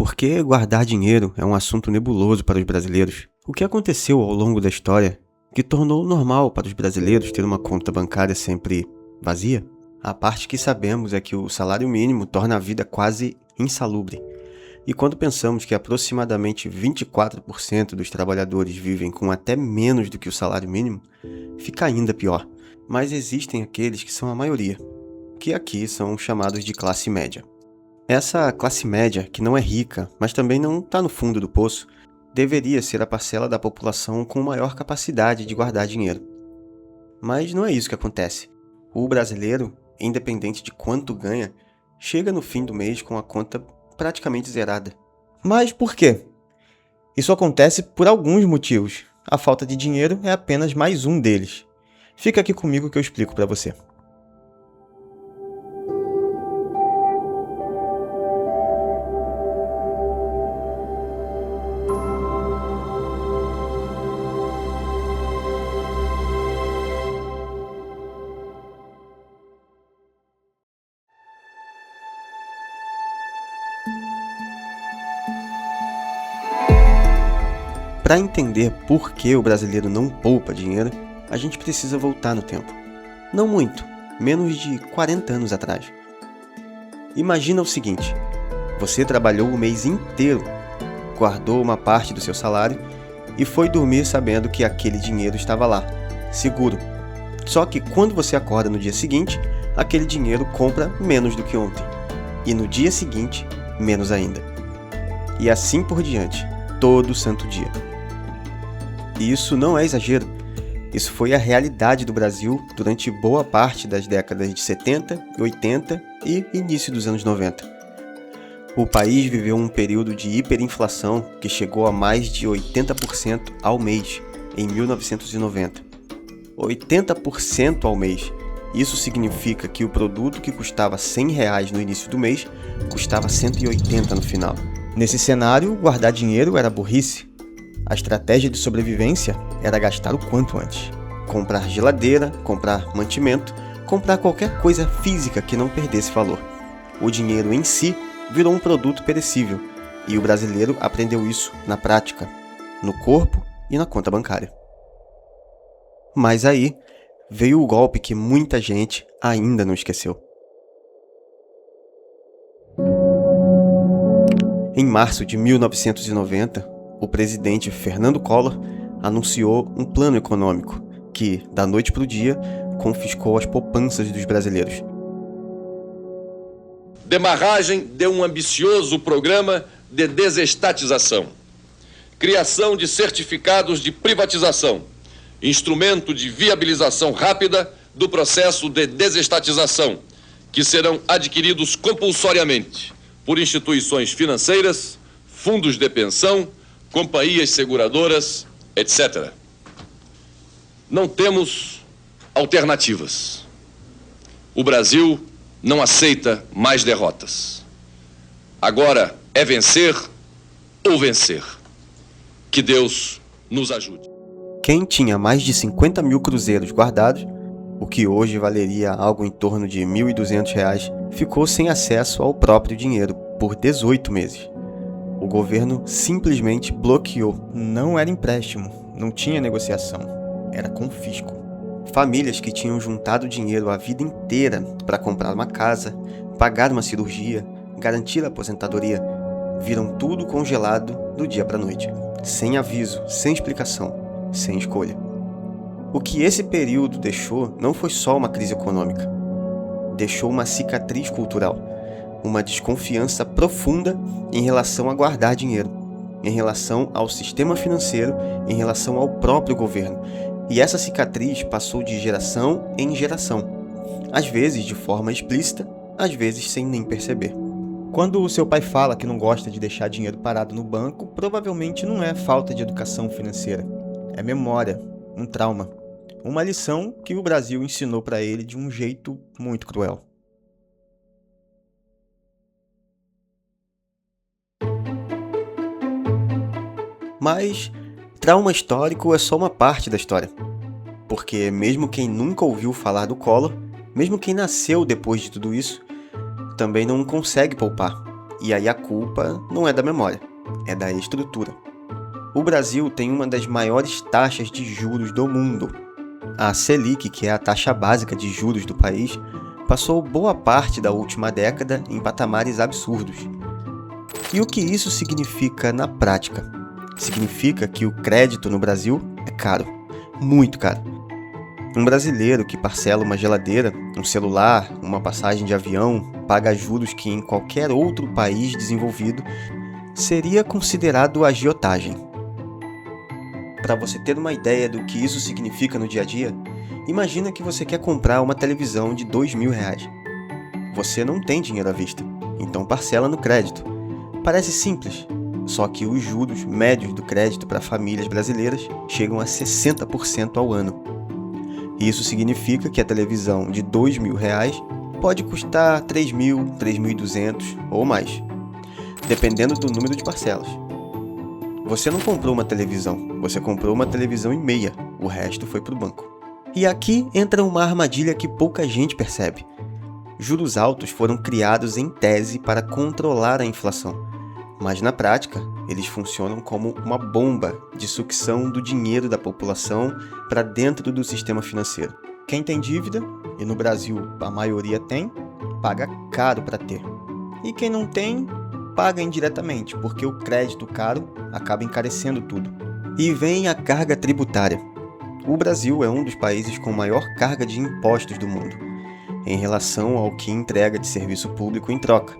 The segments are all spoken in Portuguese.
Por que guardar dinheiro é um assunto nebuloso para os brasileiros? O que aconteceu ao longo da história que tornou normal para os brasileiros ter uma conta bancária sempre vazia? A parte que sabemos é que o salário mínimo torna a vida quase insalubre. E quando pensamos que aproximadamente 24% dos trabalhadores vivem com até menos do que o salário mínimo, fica ainda pior. Mas existem aqueles que são a maioria, que aqui são chamados de classe média. Essa classe média, que não é rica, mas também não está no fundo do poço, deveria ser a parcela da população com maior capacidade de guardar dinheiro. Mas não é isso que acontece. O brasileiro, independente de quanto ganha, chega no fim do mês com a conta praticamente zerada. Mas por quê? Isso acontece por alguns motivos. A falta de dinheiro é apenas mais um deles. Fica aqui comigo que eu explico para você. Para entender por que o brasileiro não poupa dinheiro, a gente precisa voltar no tempo. Não muito, menos de 40 anos atrás. Imagina o seguinte: você trabalhou o mês inteiro, guardou uma parte do seu salário e foi dormir sabendo que aquele dinheiro estava lá, seguro. Só que quando você acorda no dia seguinte, aquele dinheiro compra menos do que ontem. E no dia seguinte, menos ainda. E assim por diante, todo santo dia. E isso não é exagero. Isso foi a realidade do Brasil durante boa parte das décadas de 70, 80 e início dos anos 90. O país viveu um período de hiperinflação que chegou a mais de 80% ao mês em 1990. 80% ao mês. Isso significa que o produto que custava R$100 no início do mês custava 180 no final. Nesse cenário, guardar dinheiro era burrice. A estratégia de sobrevivência era gastar o quanto antes. Comprar geladeira, comprar mantimento, comprar qualquer coisa física que não perdesse valor. O dinheiro em si virou um produto perecível, e o brasileiro aprendeu isso na prática, no corpo e na conta bancária. Mas aí veio o golpe que muita gente ainda não esqueceu. Em março de 1990, o presidente Fernando Collor anunciou um plano econômico que, da noite para o dia, confiscou as poupanças dos brasileiros. Demarragem de um ambicioso programa de desestatização. Criação de certificados de privatização, instrumento de viabilização rápida do processo de desestatização, que serão adquiridos compulsoriamente por instituições financeiras, fundos de pensão, companhias seguradoras, etc. Não temos alternativas. O Brasil não aceita mais derrotas. Agora é vencer ou vencer. Que Deus nos ajude. Quem tinha mais de 50 mil cruzeiros guardados, o que hoje valeria algo em torno de R$1.200, ficou sem acesso ao próprio dinheiro por 18 meses. O governo simplesmente bloqueou. Não era empréstimo, não tinha negociação, era confisco. Famílias que tinham juntado dinheiro a vida inteira para comprar uma casa, pagar uma cirurgia, garantir a aposentadoria, viram tudo congelado do dia para a noite, sem aviso, sem explicação, sem escolha. O que esse período deixou não foi só uma crise econômica, deixou uma cicatriz cultural. Uma desconfiança profunda em relação a guardar dinheiro, em relação ao sistema financeiro, em relação ao próprio governo. E essa cicatriz passou de geração em geração, às vezes de forma explícita, às vezes sem nem perceber. Quando o seu pai fala que não gosta de deixar dinheiro parado no banco, provavelmente não é falta de educação financeira. É memória, um trauma, uma lição que o Brasil ensinou para ele de um jeito muito cruel. Mas trauma histórico é só uma parte da história. Porque mesmo quem nunca ouviu falar do Collor, mesmo quem nasceu depois de tudo isso, também não consegue poupar. E aí a culpa não é da memória, é da estrutura. O Brasil tem uma das maiores taxas de juros do mundo. A Selic, que é a taxa básica de juros do país, passou boa parte da última década em patamares absurdos. E o que isso significa na prática? Significa que o crédito no Brasil é caro, muito caro. Um brasileiro que parcela uma geladeira, um celular, uma passagem de avião, paga juros que em qualquer outro país desenvolvido seria considerado agiotagem. Para você ter uma ideia do que isso significa no dia a dia, imagina que você quer comprar uma televisão de R$2.000. Você não tem dinheiro à vista, então parcela no crédito. Parece simples, só que os juros médios do crédito para famílias brasileiras chegam a 60% ao ano. Isso significa que a televisão de R$2.000 pode custar R$3.000, R$3.200 ou mais, dependendo do número de parcelas. Você não comprou uma televisão, você comprou uma televisão e meia, o resto foi para o banco. E aqui entra uma armadilha que pouca gente percebe. Juros altos foram criados em tese para controlar a inflação, mas na prática eles funcionam como uma bomba de sucção do dinheiro da população para dentro do sistema financeiro. Quem tem dívida, e no Brasil a maioria tem, paga caro para ter. E quem não tem, paga indiretamente, porque o crédito caro acaba encarecendo tudo. E vem a carga tributária. O Brasil é um dos países com maior carga de impostos do mundo, em relação ao que entrega de serviço público em troca.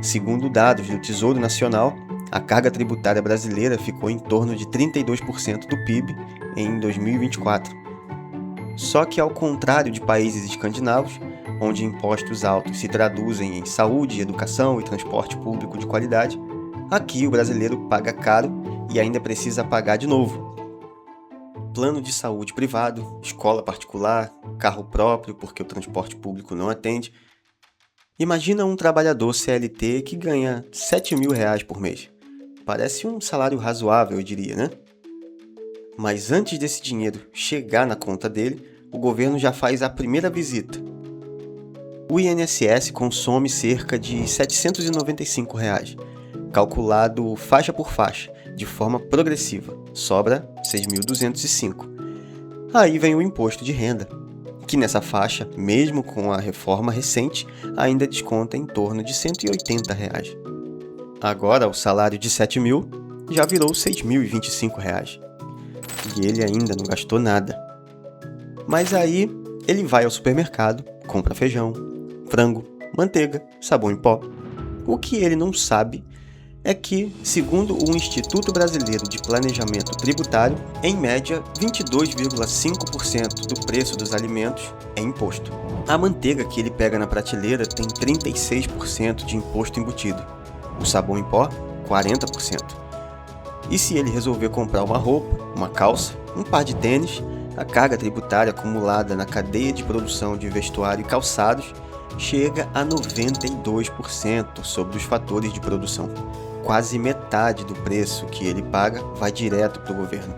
Segundo dados do Tesouro Nacional, a carga tributária brasileira ficou em torno de 32% do PIB em 2024. Só que, ao contrário de países escandinavos, onde impostos altos se traduzem em saúde, educação e transporte público de qualidade, aqui o brasileiro paga caro e ainda precisa pagar de novo. Plano de saúde privado, escola particular, carro próprio porque o transporte público não atende. Imagina um trabalhador CLT que ganha R$7.000 por mês. Parece um salário razoável, eu diria, né? Mas antes desse dinheiro chegar na conta dele, o governo já faz a primeira visita. O INSS consome cerca de R$795, calculado faixa por faixa, de forma progressiva, sobra R$6.205. Aí vem o imposto de renda, que nessa faixa, mesmo com a reforma recente, ainda desconta em torno de R$180. Agora, o salário de R$7.000 já virou R$6.025. E ele ainda não gastou nada. Mas aí, ele vai ao supermercado, compra feijão, frango, manteiga, sabão em pó. O que ele não sabe é que, segundo o Instituto Brasileiro de Planejamento Tributário, em média, 22,5% do preço dos alimentos é imposto. A manteiga que ele pega na prateleira tem 36% de imposto embutido. O sabão em pó, 40%. E se ele resolver comprar uma roupa, uma calça, um par de tênis, a carga tributária acumulada na cadeia de produção de vestuário e calçados chega a 92% sobre os fatores de produção. Quase metade do preço que ele paga vai direto para o governo.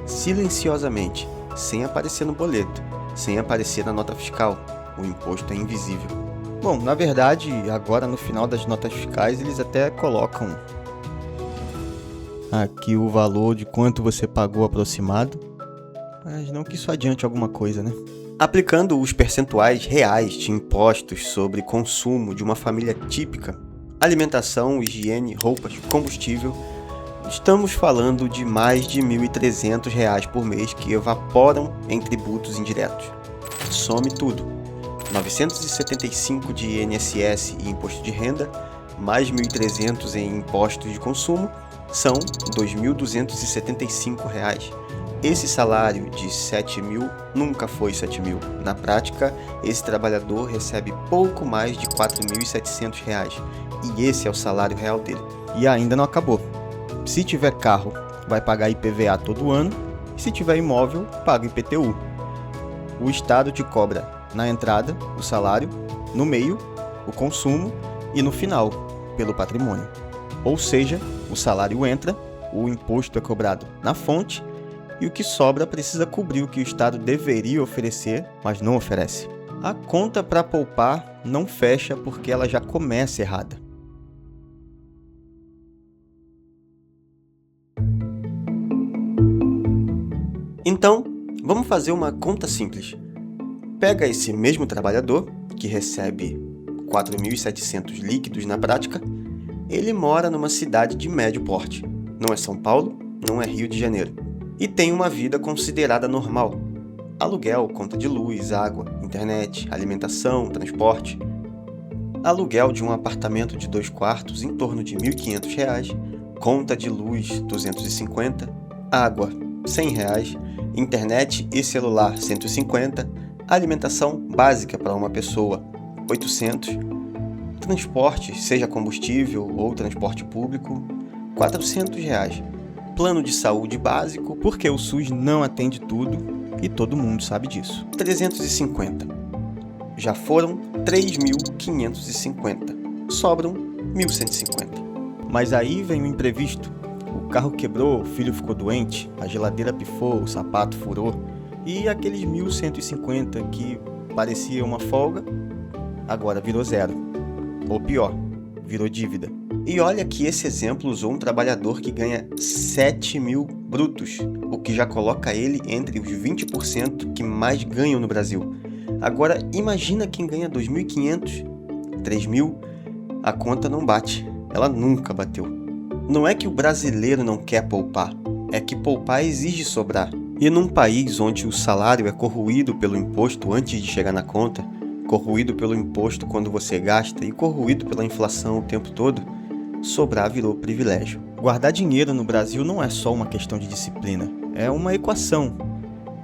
Silenciosamente, sem aparecer no boleto, sem aparecer na nota fiscal. O imposto é invisível. Bom, na verdade, agora no final das notas fiscais, eles até colocam aqui o valor de quanto você pagou aproximado, mas não que isso adiante alguma coisa, né? Aplicando os percentuais reais de impostos sobre consumo de uma família típica, alimentação, higiene, roupas, combustível, estamos falando de mais de R$1.300 por mês que evaporam em tributos indiretos. Some tudo. 975 de INSS e imposto de renda, mais 1.300 em impostos de consumo, são R$2.275. Esse salário de R$7.000 nunca foi R$7.000. Na prática, esse trabalhador recebe pouco mais de R$4.700. E esse é o salário real dele. E ainda não acabou. Se tiver carro, vai pagar IPVA todo ano. E se tiver imóvel, paga IPTU. O Estado te cobra na entrada o salário, no meio o consumo e no final pelo patrimônio. Ou seja, o salário entra, o imposto é cobrado na fonte e o que sobra precisa cobrir o que o Estado deveria oferecer, mas não oferece. A conta para poupar não fecha porque ela já começa errada. Então, vamos fazer uma conta simples. Pega esse mesmo trabalhador, que recebe 4.700 líquidos na prática, ele mora numa cidade de médio porte. Não é São Paulo, não é Rio de Janeiro. E tem uma vida considerada normal. Aluguel, conta de luz, água, internet, alimentação, transporte. Aluguel de um apartamento de 2 quartos em torno de R$ 1.500, conta de luz R$ 250, água R$ 100, internet e celular R$ 150, alimentação básica para uma pessoa R$ 800, transporte, seja combustível ou transporte público, R$ 400, plano de saúde básico, porque o SUS não atende tudo e todo mundo sabe disso, 350. Já foram 3.550, sobram 1.150. Mas aí vem o imprevisto. O carro quebrou, o filho ficou doente, a geladeira pifou, o sapato furou, e aqueles 1.150 que parecia uma folga, agora virou zero. Ou pior, virou dívida. E olha que esse exemplo usou um trabalhador que ganha 7.000 brutos, o que já coloca ele entre os 20% que mais ganham no Brasil. Agora, imagina quem ganha 2.500, 3.000, a conta não bate, ela nunca bateu. Não é que o brasileiro não quer poupar, é que poupar exige sobrar. E num país onde o salário é corroído pelo imposto antes de chegar na conta, corroído pelo imposto quando você gasta e corroído pela inflação o tempo todo, sobrar virou privilégio. Guardar dinheiro no Brasil não é só uma questão de disciplina, é uma equação.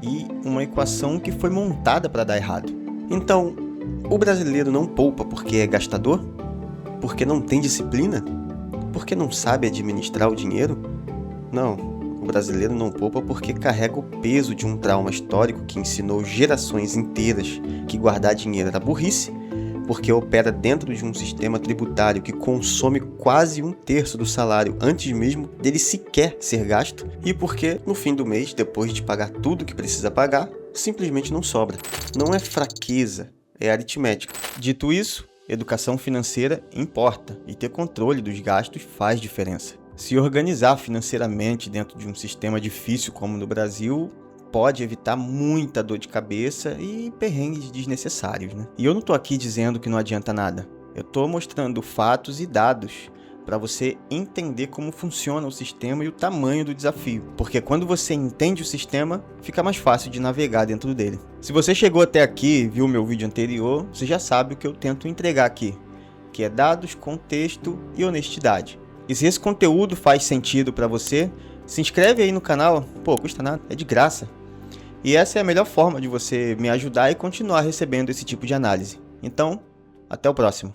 E uma equação que foi montada para dar errado. Então, o brasileiro não poupa porque é gastador? Porque não tem disciplina? Porque não sabe administrar o dinheiro? Não, o brasileiro não poupa porque carrega o peso de um trauma histórico que ensinou gerações inteiras que guardar dinheiro era burrice, porque opera dentro de um sistema tributário que consome quase 1/3 do salário antes mesmo dele sequer ser gasto, e porque, no fim do mês, depois de pagar tudo que precisa pagar, simplesmente não sobra. Não é fraqueza, é aritmética. Dito isso, educação financeira importa, e ter controle dos gastos faz diferença. Se organizar financeiramente dentro de um sistema difícil como no Brasil pode evitar muita dor de cabeça e perrengues desnecessários, né? E eu não tô aqui dizendo que não adianta nada. Eu tô mostrando fatos e dados para você entender como funciona o sistema e o tamanho do desafio. Porque quando você entende o sistema, fica mais fácil de navegar dentro dele. Se você chegou até aqui e viu meu vídeo anterior, você já sabe o que eu tento entregar aqui, que é dados, contexto e honestidade. E se esse conteúdo faz sentido para você, se inscreve aí no canal, custa nada, é de graça. E essa é a melhor forma de você me ajudar e continuar recebendo esse tipo de análise. Então, até o próximo.